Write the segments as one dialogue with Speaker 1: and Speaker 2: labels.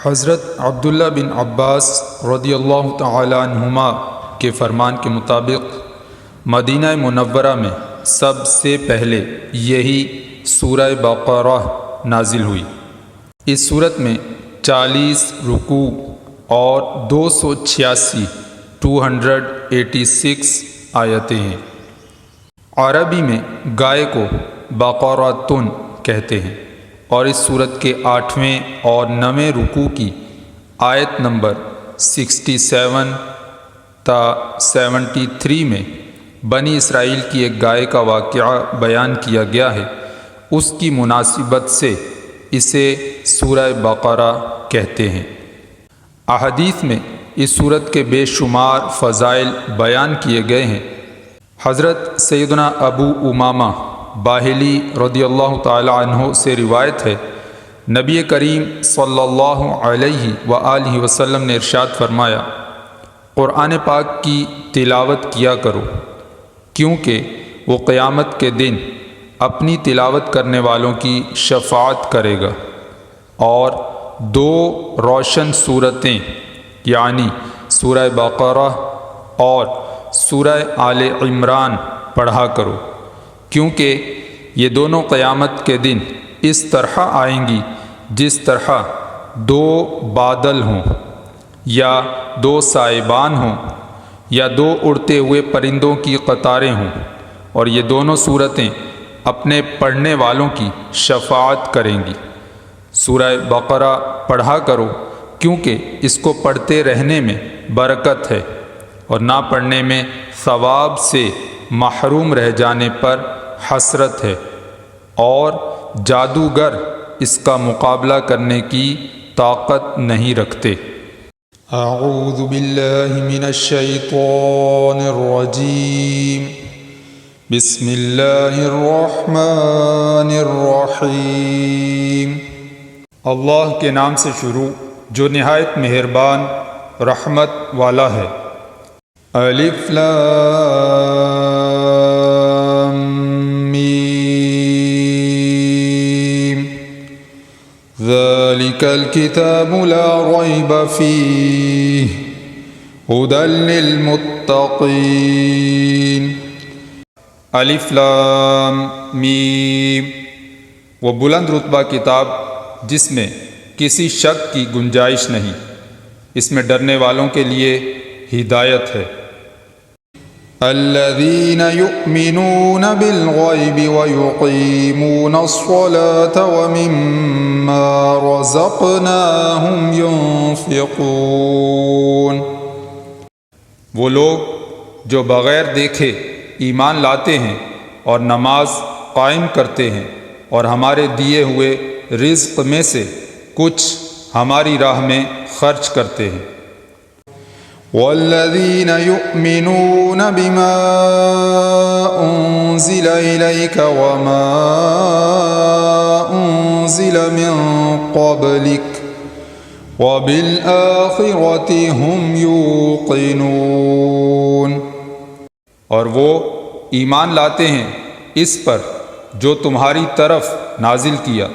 Speaker 1: حضرت عبداللہ بن عباس رضی اللہ تعالی عنہما کے فرمان کے مطابق مدینہ منورہ میں سب سے پہلے یہی سورہ بقرہ نازل ہوئی۔ اس صورت میں 40 رکوع اور 286 آیتیں ہیں۔ عربی میں گائے کو بقرۃن کہتے ہیں، اور اس صورت کے 8ویں اور 9ویں رکوع کی آیت نمبر 67 تا 73 میں بنی اسرائیل کی ایک گائے کا واقعہ بیان کیا گیا ہے۔ اس کی مناسبت سے اسے سورہ بقرہ کہتے ہیں۔ احادیث میں اس صورت کے بے شمار فضائل بیان کیے گئے ہیں۔ حضرت سیدنا ابو امامہ باہلی رضی اللہ تعالی عنہ سے روایت ہے، نبی کریم صلی اللہ علیہ وآلہ وسلم نے ارشاد فرمایا، قرآن پاک کی تلاوت کیا کرو، کیونکہ وہ قیامت کے دن اپنی تلاوت کرنے والوں کی شفاعت کرے گا، اور 2 روشن صورتیں یعنی سورہ بقرہ اور سورہ آل عمران پڑھا کرو، کیونکہ یہ دونوں قیامت کے دن اس طرح آئیں گی جس طرح 2 بادل ہوں، یا 2 سائبان ہوں، یا 2 اڑتے ہوئے پرندوں کی قطاریں ہوں، اور یہ دونوں صورتیں اپنے پڑھنے والوں کی شفاعت کریں گی۔ سورہ بقرہ پڑھا کرو، کیونکہ اس کو پڑھتے رہنے میں برکت ہے، اور نہ پڑھنے میں ثواب سے محروم رہ جانے پر حسرت ہے، اور جادوگر اس کا مقابلہ کرنے کی طاقت نہیں رکھتے۔ اعوذ باللہ من الشیطان الرجیم، بسم اللہ الرحمن الرحیم۔ اللہ کے نام سے شروع جو نہایت مہربان رحمت والا ہے۔ الف لام میم، ذالک الکتاب لا ریب فیہ ھدی للمتقین۔ الف لام میم، وہ بلند رتبہ کتاب جس میں کسی شک کی گنجائش نہیں، اس میں ڈرنے والوں کے لیے ہدایت ہے۔ الذین یؤمنون بالغیب ویقیمون الصلاة ومما رزقناہم ینفقون۔ وہ لوگ جو بغیر دیکھے ایمان لاتے ہیں اور نماز قائم کرتے ہیں، اور ہمارے دیے ہوئے رزق میں سے کچھ ہماری راہ میں خرچ کرتے ہیں۔ والذین یؤمنون بما انزل الیک وما انزل من قبلک وبالآخرۃ ھم یوقنون۔ اور وہ ایمان لاتے ہیں اس پر جو تمہاری طرف نازل کیا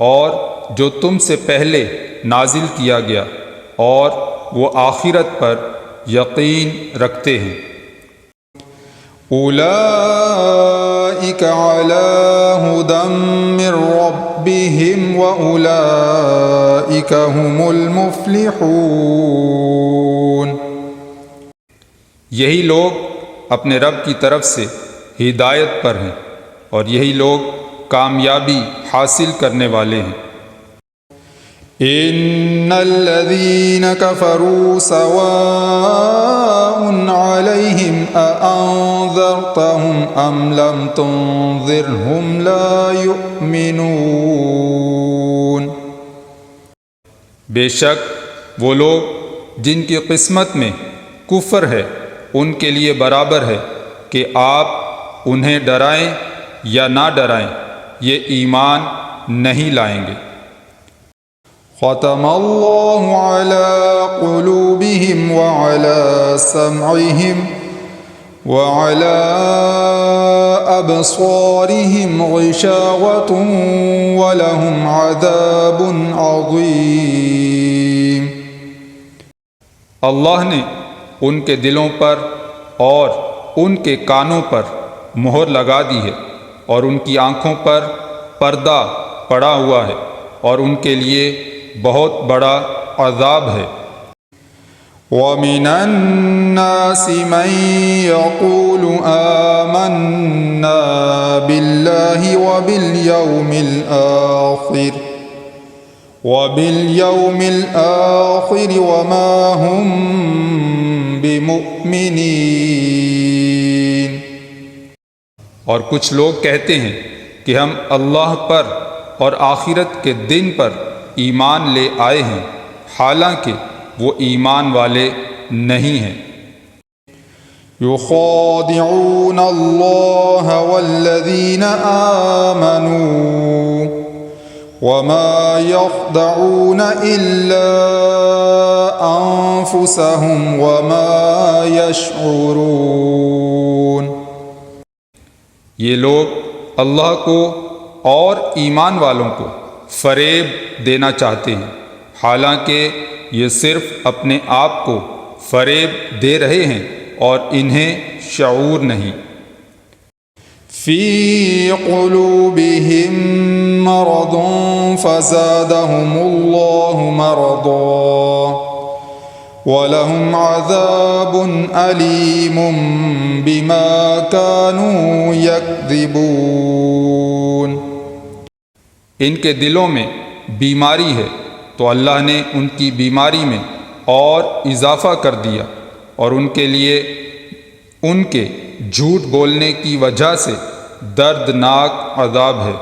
Speaker 1: اور جو تم سے پہلے نازل کیا گیا، اور وہ آخرت پر یقین رکھتے ہیں۔ اولئک علی ھدی من ربہم واولئک ھم المفلحون۔ یہی لوگ اپنے رب کی طرف سے ہدایت پر ہیں، اور یہی لوگ کامیابی حاصل کرنے والے ہیں۔ ان الذین کفروا سواء علیہم اانذرتہم ام لم تنذرہم لا یؤمنون۔ بے شک وہ لوگ جن کی قسمت میں کفر ہے ان کے لیے برابر ہے کہ آپ انہیں ڈرائیں یا نہ ڈرائیں، یہ ایمان نہیں لائیں گے۔ ختم اللہ علی قلوبہم وعلی سمعہم وعلى أبصارهم غشاوة ولهم عذاب عظيم۔ اللہ نے ان کے دلوں پر اور ان کے کانوں پر مہر لگا دی ہے، اور ان کی آنکھوں پر پردہ پڑا ہوا ہے، اور ان کے لیے بہت بڑا عذاب ہے۔ وَمِنَ النَّاسِ مَن يَقُولُ آمَنَّا بِاللَّهِ وَبِالْيَوْمِ الْآخِرِ وَمَا هُمْ بِمُؤْمِنِينَ۔ اور کچھ لوگ کہتے ہیں کہ ہم اللہ پر اور آخرت کے دن پر ایمان لے آئے ہیں، حالانکہ وہ ایمان والے نہیں ہیں۔ يخادعون اللہ والذین آمنوا وما يخدعون الا انفسهم وما يشعرون۔ یہ لوگ اللہ کو اور ایمان والوں کو فریب دینا چاہتے ہیں، حالانکہ یہ صرف اپنے آپ کو فریب دے رہے ہیں اور انہیں شعور نہیں۔ فی قلوبہم مرض فزادہم اللہ مرضا وَلَهُمْ عَذَابٌ أَلِيمٌ بِمَا كَانُوا يَكْذِبُونَ۔ ان کے دلوں میں بیماری ہے تو اللہ نے ان کی بیماری میں اور اضافہ کر دیا، اور ان کے لیے ان کے جھوٹ بولنے کی وجہ سے دردناک عذاب ہے۔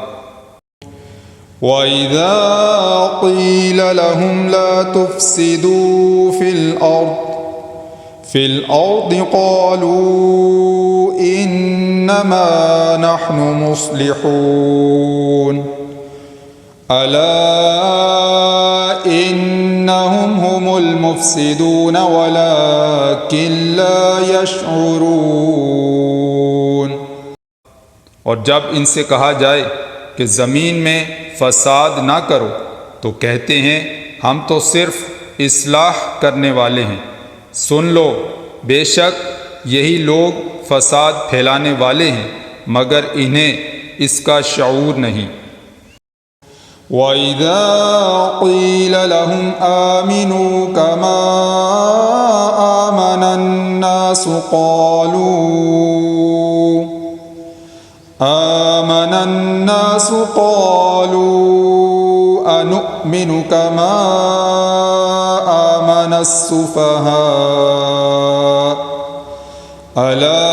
Speaker 1: وَإِذَا قِيلَ لَهُمْ لَا تُفْسِدُوا فِي الْأَرْضِ قَالُوا إِنَّمَا نَحْنُ مُصْلِحُونَ أَلَا إِنَّهُمْ هُمُ الْمُفْسِدُونَ وَلَكِنْ لَا يَشْعُرُونَ۔ اور جب ان سے کہا جائے کہ زمین میں فساد نہ کرو تو کہتے ہیں ہم تو صرف اصلاح کرنے والے ہیں، سن لو بے شک یہی لوگ فساد پھیلانے والے ہیں مگر انہیں اس کا شعور نہیں۔ وَإِذَا قِيلَ لَهُمْ آمِنُوا كَمَا آمَنَ النَّاسُ قَالُوا أَنُؤْمِنُ كَمَا آمَنَ السُّفَهَاءُ أَلَا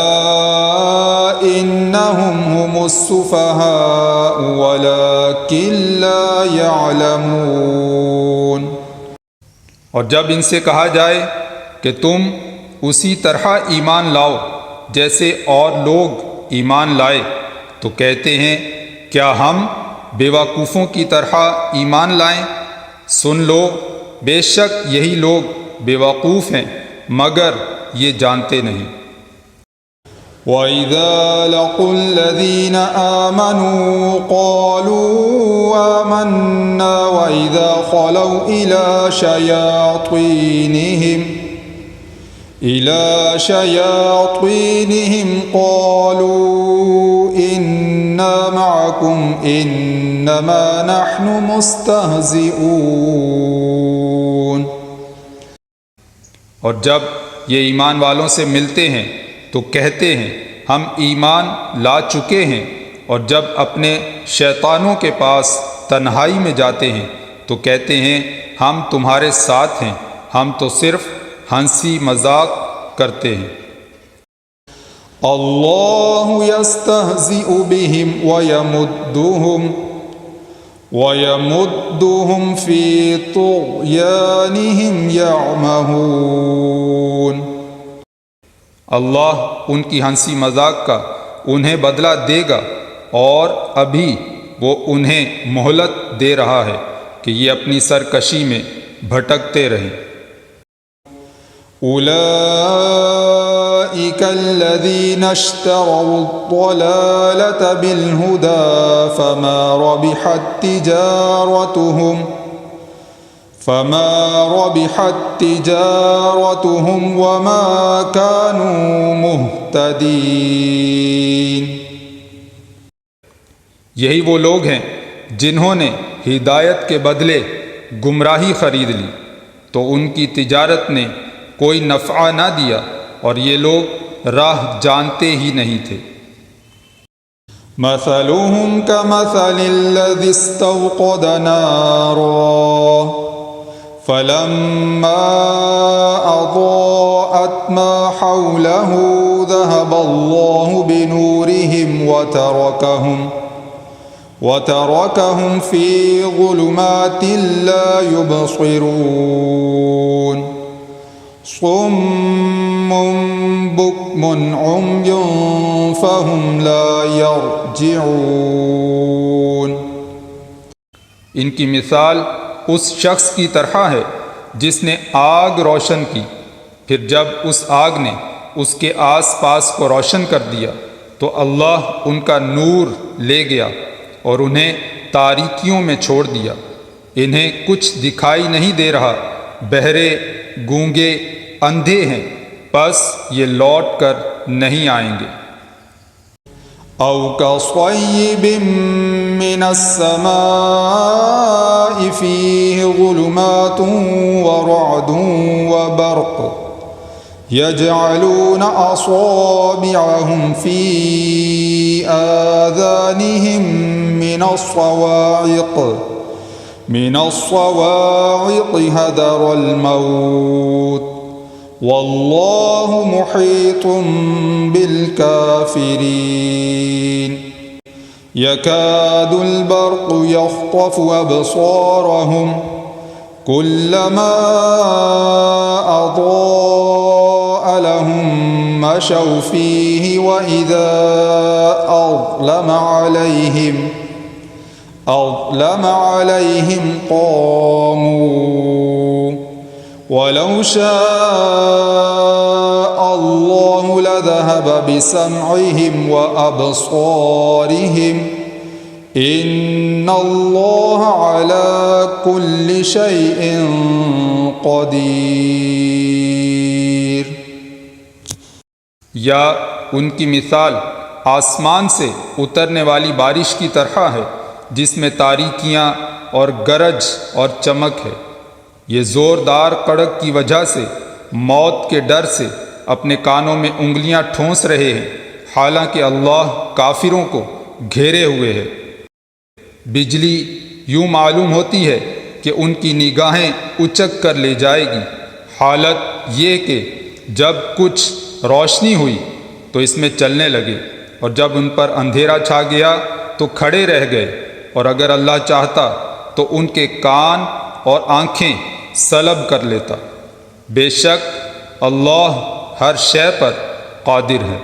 Speaker 1: إِنَّهُمْ هُمُ السُّفَهَاءُ وَلَكِنْ لَا يَعْلَمُونَ۔ اور جب ان سے کہا جائے کہ تم اسی طرح ایمان لاؤ جیسے اور لوگ ایمان لائے تو کہتے ہیں کیا ہم بیوقوفوں کی طرح ایمان لائیں؟ سن لو بے شک یہی لوگ بیوقوف ہیں مگر یہ جانتے نہیں۔ وَإِذَا لَقُوا الَّذِينَ آمَنُوا قَالُوا آمَنَّا وَإِذَا خَلَوْا إِلَى شَيَاطِينِهِمْ قَالُوا إِنَّا مَعَكُمْ إِنَّمَا نَحْنُ مُسْتَهْزِئُونَ۔ اور جب یہ ایمان والوں سے ملتے ہیں تو کہتے ہیں ہم ایمان لا چکے ہیں، اور جب اپنے شیطانوں کے پاس تنہائی میں جاتے ہیں تو کہتے ہیں ہم تمہارے ساتھ ہیں، ہم تو صرف ہنسی مذاق کرتے ہیں۔ اللہ یستہزئ بہم ویمدہم فی طغیانہم یعمہون۔ اللہ ان کی ہنسی مذاق کا انہیں بدلہ دے گا، اور ابھی وہ انہیں مہلت دے رہا ہے کہ یہ اپنی سرکشی میں بھٹکتے رہیں۔ أولئك الذين اشتروا الضلالة بالهدى فما ربحت تجارتهم وما كانوا مهتدين۔
Speaker 2: یہی وہ لوگ ہیں جنہوں نے ہدایت کے بدلے گمراہی خرید لی تو ان کی تجارت نے کوئی نفع نہ دیا اور یہ لوگ راہ جانتے ہی نہیں تھے۔
Speaker 1: مثلهم كمثل الذي استوقد نارا فلما أضاءت ما حوله ذهب الله بنورهم وتركهم في ظلمات لا يبصرون صم بكم عمي فهم لا يرجعون۔
Speaker 2: ان کی مثال اس شخص کی طرح ہے جس نے آگ روشن کی، پھر جب اس آگ نے اس کے آس پاس کو روشن کر دیا تو اللہ ان کا نور لے گیا اور انہیں تاریکیوں میں چھوڑ دیا، انہیں کچھ دکھائی نہیں دے رہا، بہرے، گونگے، اندھے ہیں، پس یہ لوٹ کر نہیں آئیں گے۔
Speaker 1: او كصيب من السماء فيه ظلمات ورعد وبرق يجعلون أصابعهم في آذانهم من الصواعق حذر الموت والله محيط بالكافرين يكاد البرق يخطف أبصارهم كلما أضاء لهم مشوا فيه وإذا أظلم عليهم قاموا ولو شاء الله لذهب بسمعهم وأبصارهم إن الله على كل شيء قدير۔
Speaker 2: یا ان کی مثال آسمان سے اترنے والی بارش کی طرح ہے جس میں تاریکیاں اور گرج اور چمک ہے، یہ زوردار کڑک کی وجہ سے موت کے ڈر سے اپنے کانوں میں انگلیاں ٹھونس رہے ہیں، حالانکہ اللہ کافروں کو گھیرے ہوئے ہے۔ بجلی یوں معلوم ہوتی ہے کہ ان کی نگاہیں اچک کر لے جائے گی، حالت یہ کہ جب کچھ روشنی ہوئی تو اس میں چلنے لگے، اور جب ان پر اندھیرا چھا گیا تو کھڑے رہ گئے، اور اگر اللہ چاہتا تو ان کے کان اور آنکھیں سلب کر لیتا، بے شک اللہ ہر شے پر قادر ہے۔